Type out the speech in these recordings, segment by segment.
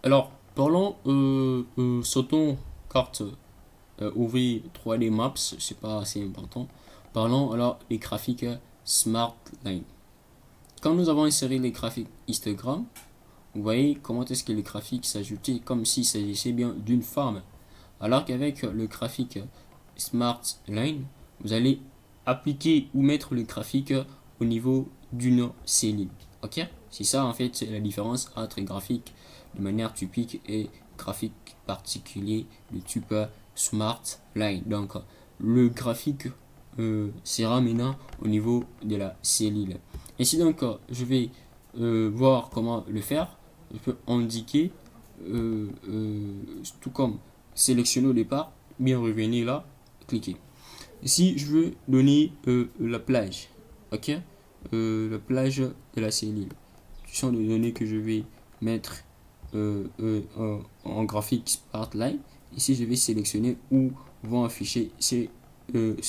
Alors, parlons, sautons carte ouvrir 3D Maps, c'est pas assez important. Parlons alors des graphiques Smart Line. Quand nous avons inséré les graphiques histogram, vous voyez comment est-ce que les graphiques s'ajoutaient comme s'il s'agissait bien d'une forme. Alors qu'avec le graphique Smart Line, vous allez appliquer ou mettre le graphique au niveau d'une cellule. Ok? C'est ça en fait la différence entre graphique de manière typique et graphique particulier de type Smart Line. Donc le graphique sera maintenant au niveau de la cellule. Ainsi donc je vais voir comment le faire. Je peux indiquer tout comme sélectionner au départ, bien revenir là, cliquer. Ici, je veux donner la plage, ok, la plage de la cellule. Ce sont des données que je vais mettre en graphique Spotlight. Ici, je vais sélectionner où vont afficher ces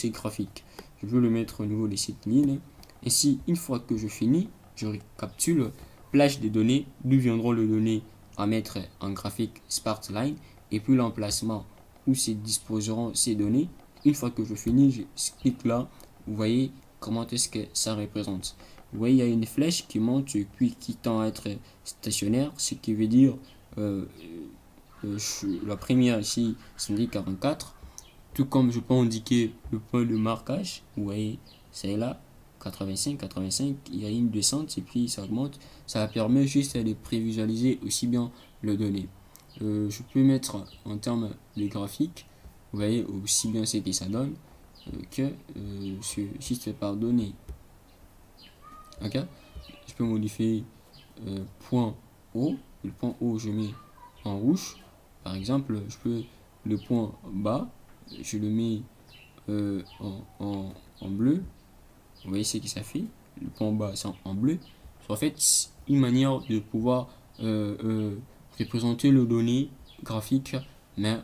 graphiques. Je veux le mettre au niveau de cette ligne. Ici, une fois que je finis, je récapitule plage des données, d'où viendront les données à mettre en graphique Spotlight et puis l'emplacement où se disposeront ces données. Une fois que je finis, je clique là. Vous voyez comment est-ce que ça représente. Vous voyez, il y a une flèche qui monte et puis qui tend à être stationnaire, ce qui veut dire euh, la première ici, c'est 44. Tout comme je peux indiquer le point de marquage, vous voyez, c'est là, 85, 85, il y a une descente et puis ça augmente. Ça permet juste de prévisualiser aussi bien le données. Je peux mettre en termes de graphique, vous voyez aussi bien ce que ça donne que juste par données. Ok? Je peux modifier point haut. Le point haut, je mets en rouge. Par exemple, je peux le point bas, je le mets en bleu. Vous voyez ce que ça fait. Le point bas, c'est en bleu. C'est en fait une manière de pouvoir représenter les données graphiques, mais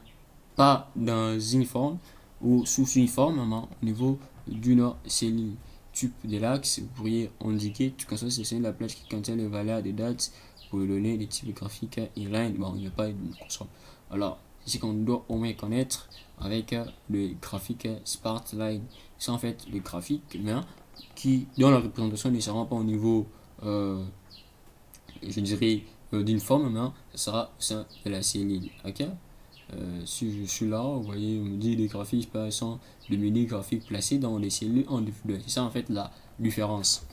pas dans une forme ou sous une forme, mais au niveau d'une cellule type de l'axe. Vous pourriez indiquer, tout comme ça, c'est la plage qui contient les valeurs des dates pour donner des types graphiques inline. Bon, il n'y a pas de console. Alors, c'est ce qu'on doit au moins connaître avec le graphique Spotlight. C'est en fait le graphique, mais dont la représentation ne sera pas au niveau, je dirais, d'une forme, mais ça sera au sein de la cellule. Ok? Si je suis là, vous voyez, on me dit les graphiques passant de menu graphiques placés dans les cellules en diffus. C'est ça en fait la différence.